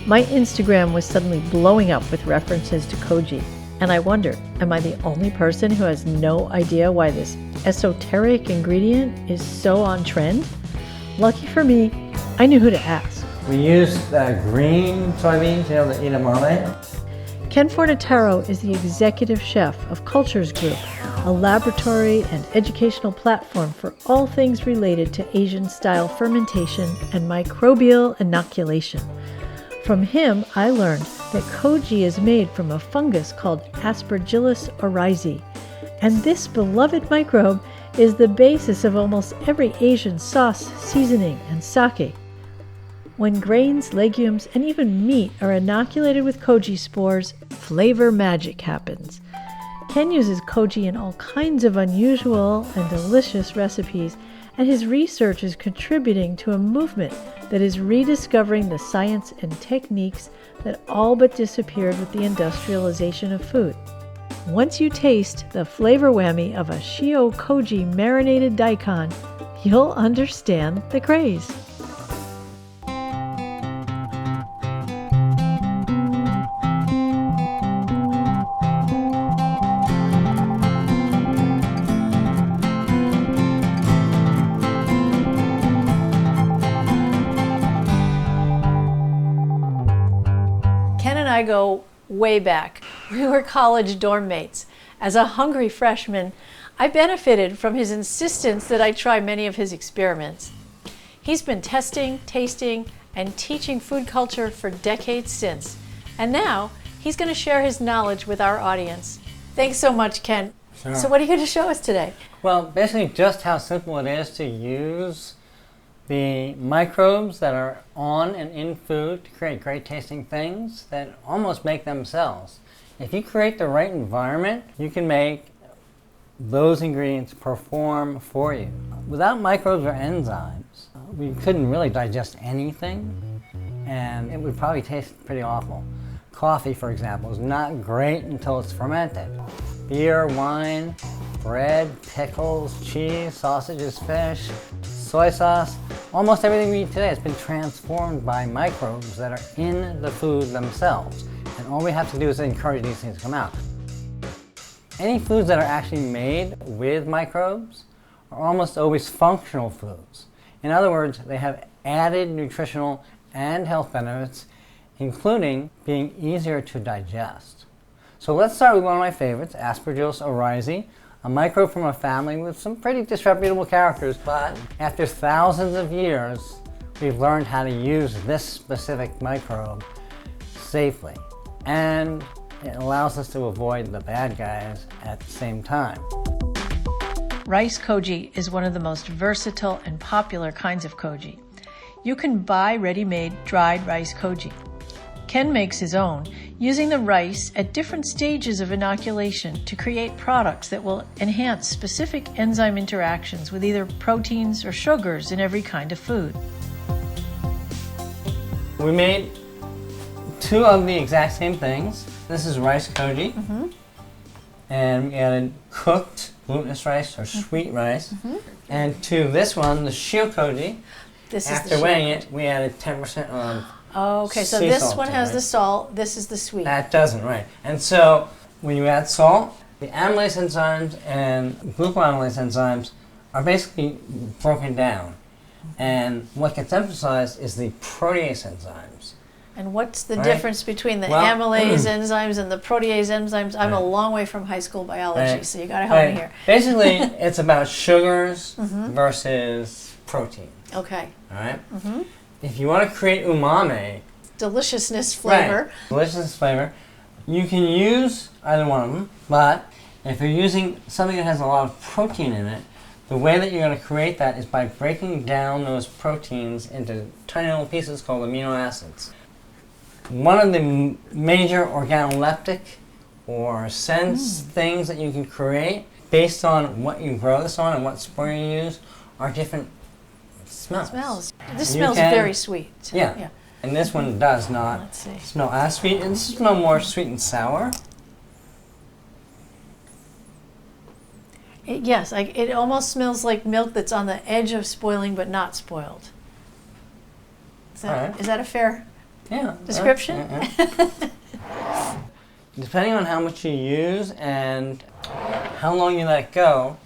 My Instagram was suddenly blowing up with references to Koji, and I wondered, am I the only person who has no idea why this esoteric ingredient is so on trend? Lucky for me, I knew who to ask. We use green soybeans, the edamame. Ken Fornataro is the executive chef of Cultures Group, a laboratory and educational platform for all things related to Asian-style fermentation and microbial inoculation. From him, I learned that Koji is made from a fungus called Aspergillus oryzae, and this beloved microbe is the basis of almost every Asian sauce, seasoning, and sake. When grains, legumes, and even meat are inoculated with Koji spores, flavor magic happens. Ken uses Koji in all kinds of unusual and delicious recipes, and his research is contributing to a movement that is rediscovering the science and techniques that all but disappeared with the industrialization of food. Once you taste the flavor whammy of a Shio Koji marinated daikon, you'll understand the craze. Ken and I go way back. We were college dorm mates. As a hungry freshman, I benefited from his insistence that I try many of his experiments. He's been testing, tasting, and teaching food culture for decades since. And now, he's going to share his knowledge with our audience. Thanks so much, Ken. Sure. So what are you going to show us today? Well, basically just how simple it is to use the microbes that are on and in food to create great tasting things that almost make themselves. If you create the right environment, you can make those ingredients perform for you. Without microbes or enzymes, we couldn't really digest anything, and it would probably taste pretty awful. Coffee, for example, is not great until it's fermented. Beer, wine, bread, pickles, cheese, sausages, fish, soy sauce, almost everything we eat today has been transformed by microbes that are in the food themselves. And all we have to do is encourage these things to come out. Any foods that are actually made with microbes are almost always functional foods. In other words, they have added nutritional and health benefits, including being easier to digest. So let's start with one of my favorites, Aspergillus oryzae, a microbe from a family with some pretty disreputable characters, but after thousands of years, we've learned how to use this specific microbe safely. And it allows us to avoid the bad guys at the same time. Rice Koji is one of the most versatile and popular kinds of Koji. You can buy ready-made dried rice Koji. Ken makes his own, using the rice at different stages of inoculation to create products that will enhance specific enzyme interactions with either proteins or sugars in every kind of food. We made two of the exact same things. This is rice Koji, and we added cooked glutinous rice or sweet rice. And to this one, the Shio Koji, after weighing it, we added 10% of okay, so this one has the salt, this is the sweet. That doesn't, right. And so when you add salt, the amylase enzymes and glucoamylase enzymes are basically broken down. And what gets emphasized is the protease enzymes. And what's the difference between the amylase enzymes and the protease enzymes? I'm a long way from high school biology, so you got to help me here. Basically, it's about sugars versus protein. Okay. All right? If you want to create umami, deliciousness flavor. Delicious flavor, you can use either one of them, but if you're using something that has a lot of protein in it, the way that you're going to create that is by breaking down those proteins into tiny little pieces called amino acids. One of the major organoleptic or sense things that you can create based on what you grow this on and what spore you use are different smells. This smells very sweet. Yeah. And this one does not smell as sweet. It smells more sweet and sour. Yes, it almost smells like milk that's on the edge of spoiling but not spoiled. Is that a fair description. Depending on how much you use and how long you let it go,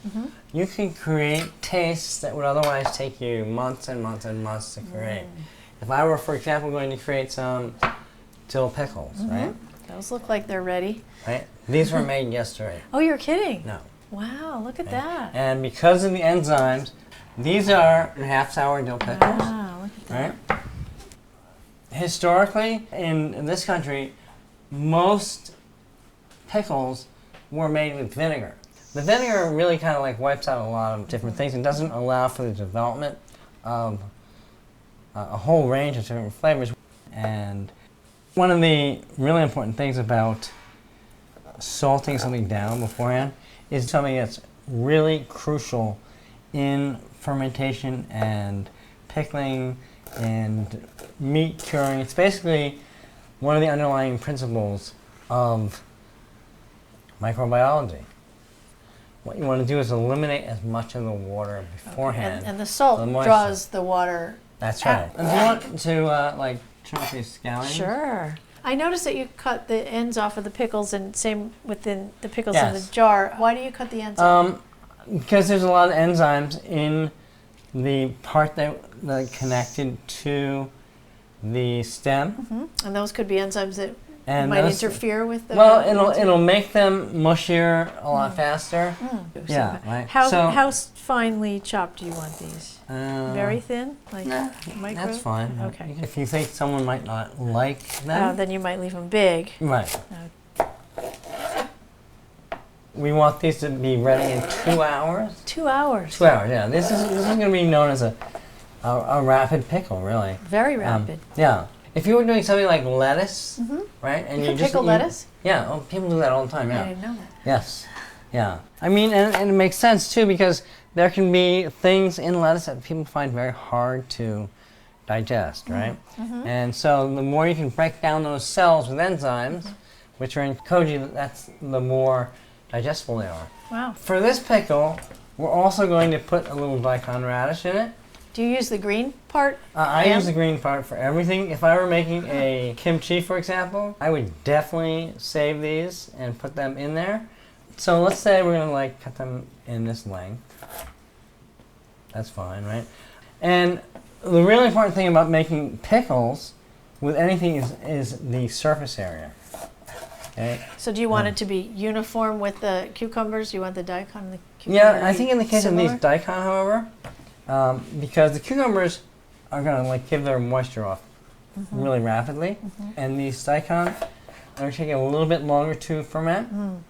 you can create tastes that would otherwise take you months and months and months to create. If I were, for example, going to create some dill pickles, right? Those look like they're ready. Right? These were made yesterday. Oh, you're kidding? No. Wow, look at that. And because of the enzymes, these are half-sour dill pickles. Wow, look at that. Right? Historically, in this country, most pickles were made with vinegar. The vinegar really kind of like wipes out a lot of different things and doesn't allow for the development of a whole range of different flavors. And one of the really important things about salting something down beforehand is something that's really crucial in fermentation and pickling and meat curing. It's basically one of the underlying principles of microbiology. What you want to do is eliminate as much of the water beforehand. And the salt draws the water. That's right. And do you want to like trim up these scallions? Sure. I noticed that you cut the ends off of the pickles, and same within the pickles in the Yes. jar. Why do you cut the ends off? Because there's a lot of enzymes in the part that connected to the stem. And those could be enzymes that And might those- interfere with the. Well, it'll make them mushier a lot faster. Yeah, right. How finely chopped do you want these? Uh, Very thin, like Nah, micro. that's fine. Okay. If you think someone might not like them, Then you might leave them big. right. We want these to be ready in 2 hours. 2 hours. 2 hours, yeah. This is going to be known as a rapid pickle, really. Very rapid. Yeah. If you were doing something like lettuce, right, and You you can pickle lettuce? Yeah, oh, people do that all the time. Yeah. I didn't know that. Yes. Yeah. I mean, and it makes sense too because there can be things in lettuce that people find very hard to digest, right? And so the more you can break down those cells with enzymes, which are in Koji, that's the more digestible they are. Wow. For this pickle, we're also going to put a little daikon radish in it. Do you use the green part? I use the green part for everything. If I were making a kimchi, for example, I would definitely save these and put them in there. So let's say we're gonna like cut them in this length. That's fine, right? And the really important thing about making pickles with anything is the surface area. Okay? So do you want it to be uniform with the cucumbers? Do you want the daikon and the cucumber? Yeah, I think in the case of these daikon, however, because the cucumbers are going to like give their moisture off really rapidly, and these daikon are taking a little bit longer to ferment.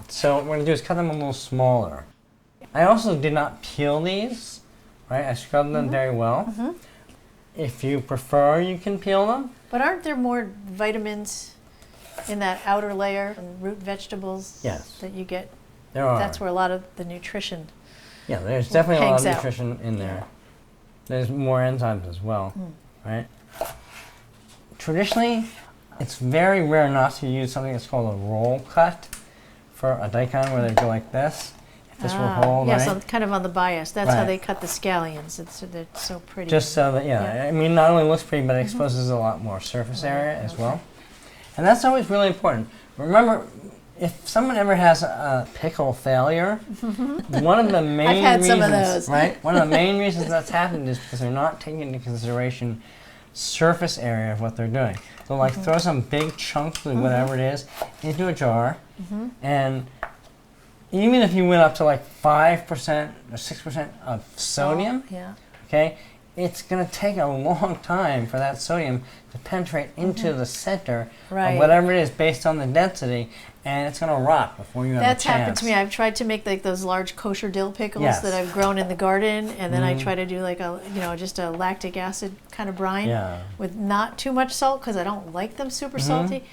So what we're going to do is cut them a little smaller. I also did not peel these, right? I scrubbed them very well. If you prefer, you can peel them. But aren't there more vitamins in that outer layer and root vegetables that you get? There are. That's where a lot of the nutrition. Yeah, there's definitely a lot of hangs out. nutrition in there. There's more enzymes as well, right? Traditionally, it's very rare not to use something that's called a roll cut for a daikon, where they go like this. If this were whole, yes, right? kind of on the bias. That's how Right. they cut the scallions. They're so pretty. Just so that, I mean, not only looks pretty, but it exposes a lot more surface area as well. And that's always really important. Remember, if someone ever has a pickle failure, one of the main I've had reasons, some of those. right? One of the main reasons that's happened is because they're not taking into consideration surface area of what they're doing. So like throw some big chunks of whatever it is into a jar, and even if you went up to like 5% or 6% of sodium, okay, it's going to take a long time for that sodium to penetrate into the center of whatever it is based on the density, and it's going to rot before you have a chance. That's happened to me. I've tried to make like those large kosher dill pickles that I've grown in the garden, and then I try to do like a, just a lactic acid kind of brine with not too much salt because I don't like them super salty.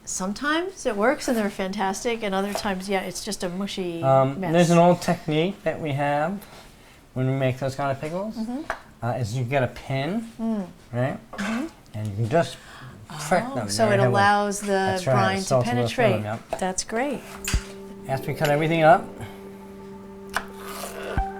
Sometimes it works and they're fantastic, and other times, it's just a mushy mess. There's an old technique that we have when we make those kind of pickles, is you get a pin, right, and you can just prick them. So it allows the That's right, brine it to salts them penetrate. with them, That's great. After we cut everything up,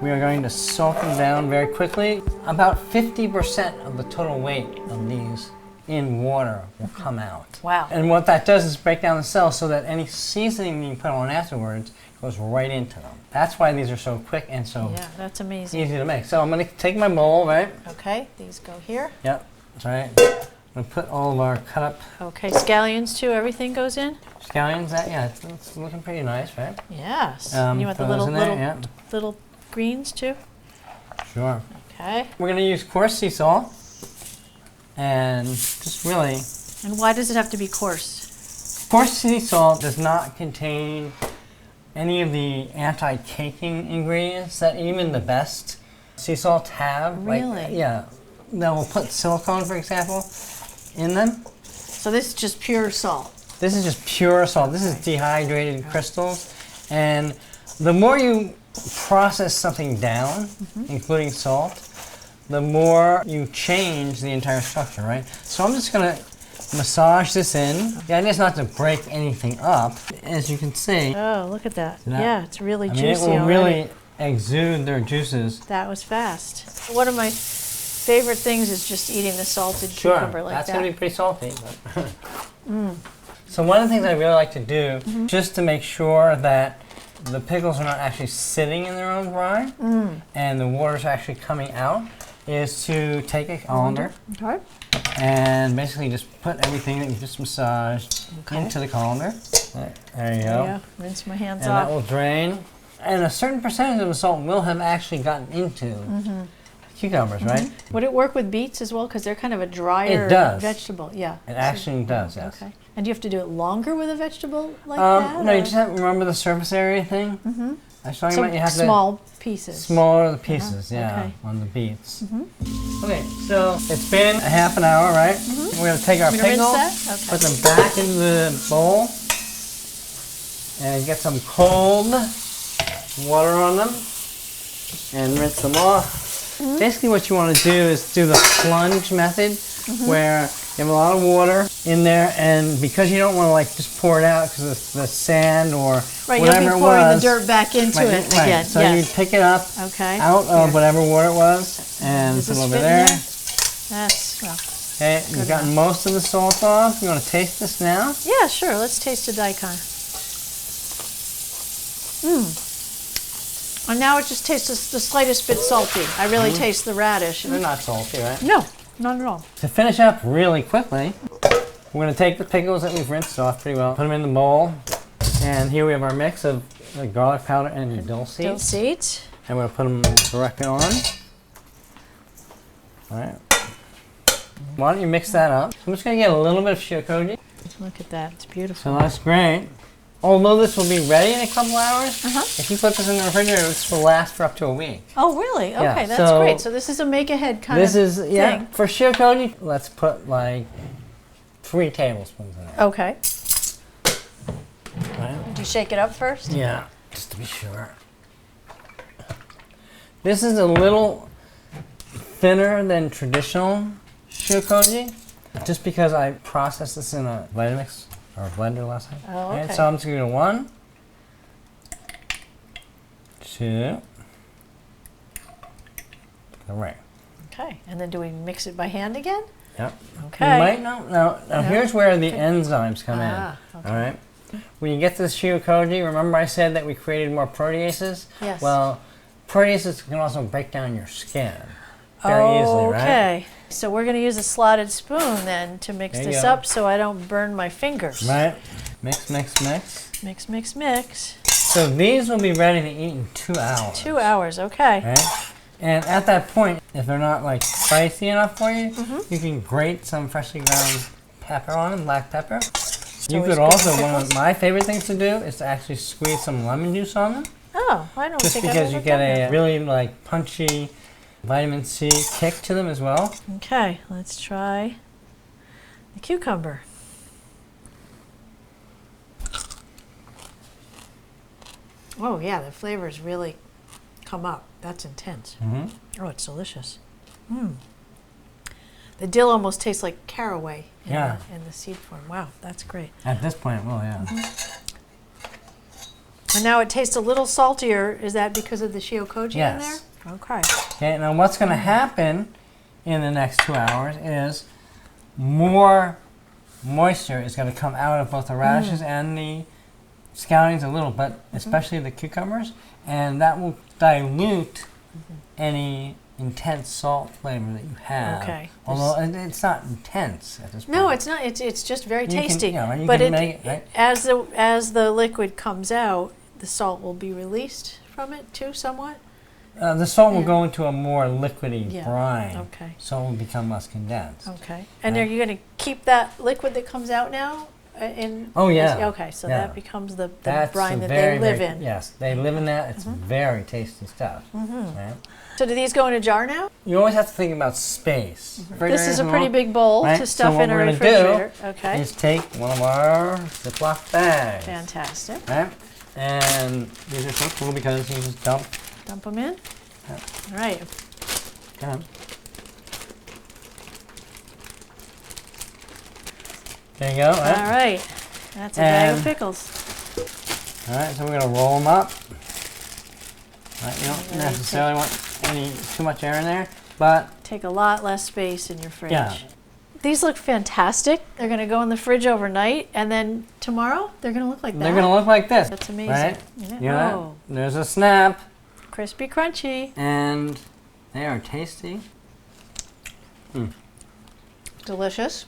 We are going to salt them down very quickly. About 50% of the total weight of these in water will come out. Wow. And what that does is break down the cells so that any seasoning you put on afterwards goes right into them. That's why these are so quick and so that's amazing. easy to make. So I'm going to take my bowl, right? Okay, these go here. Yep, that's right. I'm going to put all of our cut up Okay, scallions too, everything goes in? scallions. It's looking pretty nice, right? Yes. And you want the throw those in there, little greens too? Sure. Okay. We're going to use coarse sea salt. And just really... And why does it have to be coarse? Coarse sea salt does not contain any of the anti-caking ingredients that even the best sea salts have. Really? They'll put silicone, for example, in them. So this is just pure salt? This is just pure salt. This is dehydrated crystals. And the more you process something down, including salt, the more you change the entire structure, right? So I'm just gonna massage this in. The idea is not to break anything up, as you can see. Oh, look at that. Yeah, it's really juicy it will already. really exude their juices. That was fast. One of my favorite things is just eating the salted cucumber like that's that. gonna be pretty salty. But So one of the things I really like to do, just to make sure that the pickles are not actually sitting in their own brine, and the water's actually coming out, is to take a colander and basically just put everything that you just massaged into the colander. There you go. Rinse my hands And off. that will drain. And a certain percentage of the salt will have actually gotten into cucumbers, right? Would it work with beets as well? Because they're kind of a drier vegetable. Yeah. It actually does, yes. Okay. And do you have to do it longer with a vegetable like that? No, you just have to remember the surface area thing. I was talking about you have small pieces. Smaller the pieces, on the beets. Okay, so it's been a half an hour, right? We're going to take our pickles, put them back in the bowl, and get some cold water on them, and rinse them off. Basically what you want to do is do the plunge method, where you have a lot of water in there, and because you don't want to like just pour it out because of the sand or whatever you'll be it pouring was. the dirt back into it again. So you pick it up out of whatever water it was, and put it over there. That's, well. Okay, you've gotten most of the salt off. You want to taste this now? Yeah, sure. Let's taste the daikon. And now it just tastes the slightest bit salty. I really taste the radish. They're not salty, right? No, not at all. To finish up really quickly, we're going to take the pickles that we've rinsed off pretty well, put them in the bowl, and here we have our mix of garlic powder and dill seeds. Dill seeds. And we're going to put them directly on. All right. Why don't you mix that up? I'm just going to get a little bit of shiokoji. Look at that. It's beautiful. So that's great. Although this will be ready in a couple hours, if you put this in the refrigerator, this will last for up to a week. Oh, really? Okay, Yeah, that's so great. So this is a make-ahead kind this of is, thing. for shiokoji, let's put like 3 tablespoons in there. Okay. Right? Do you shake it up first? Yeah, just to be sure. This is a little thinner than traditional shiokoji, just because I processed this in a Vitamix or blender last night. Oh, okay. And so I'm just going to do 1, 2, 3. Okay, and then do we mix it by hand again? Yep. Okay. You might now here's where the enzymes come in. Okay. All right. When you get to the shiokoji, remember I said that we created more proteases? Yes. Well, proteases can also break down your skin very easily, right? Okay. So we're going to use a slotted spoon then to mix this up so I don't burn my fingers. Right. Mix, mix, mix. Mix, mix, mix. So these will be ready to eat in 2 hours. 2 hours, okay. Right? And at that point, if they're not like spicy enough for you, you can grate some freshly ground pepper on them, black pepper. You could also, one of my favorite things to do is to actually squeeze some lemon juice on them. Oh, I don't Just think I've because ever you get done a that. really like punchy vitamin C kick to them as well. Okay, let's try the cucumber. Oh yeah, the flavors really come up. That's intense. Oh, it's delicious. The dill almost tastes like caraway in the seed form. Wow, that's great. At this point, well, yeah. And now it tastes a little saltier. Is that because of the shio-koji in there? Yes. Okay. Okay, now what's going to happen in the next 2 hours is more moisture is going to come out of both the radishes and the scallions a little, but especially the cucumbers, and that will dilute any intense salt flavor that you have. Okay. Although it's not intense at this point. No, it's not. It's just very tasty. But right? as the liquid comes out, the salt will be released from it too, somewhat. The salt will go into a more liquidy brine. Okay. So it will become less condensed. Okay. And are you going to keep that liquid that comes out now? Oh yeah. Okay, so that becomes the That's brine that they live in. Yes, they live in that. It's very tasty stuff. Right? So do these go in a jar now? You always have to think about space. This is a pretty big bowl to stuff in a refrigerator. Okay. Is take one of our Ziploc bags. Fantastic. Right? And these are so cool because you just dump them in. Yep. All right. Come on. There you go. Right? All right. That's a bag of pickles. All right, so we're going to roll them up. Right, you don't necessarily want too much air in there, but take a lot less space in your fridge. Yeah. These look fantastic. They're going to go in the fridge overnight, and then tomorrow they're going to look like that. They're going to look like this. That's amazing. Right? Yeah. Oh. There's a snap. Crispy, crunchy. And they are tasty. Delicious.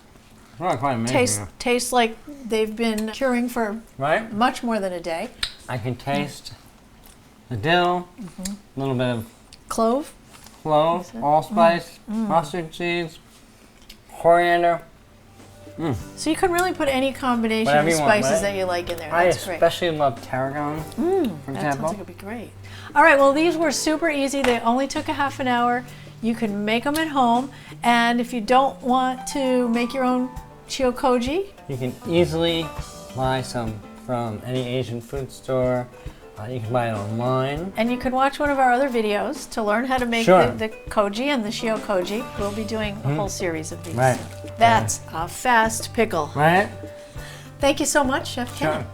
Oh, quite amazing. Tastes like they've been curing for much more than a day. I can taste the dill, a little bit of clove, allspice, mustard seeds, coriander. So you can really put any combination of spices that you like in there. That's great. I especially love tarragon, for example. That sounds like it'd be great. All right, well, these were super easy. They only took a half an hour. You can make them at home. And if you don't want to make your own shio-koji, you can easily buy some from any Asian food store. You can buy it online. And you can watch one of our other videos to learn how to make the koji and the shio-koji. We'll be doing a whole series of these. Right. That's a fast pickle. Right. Thank you so much, Chef Ken. Sure.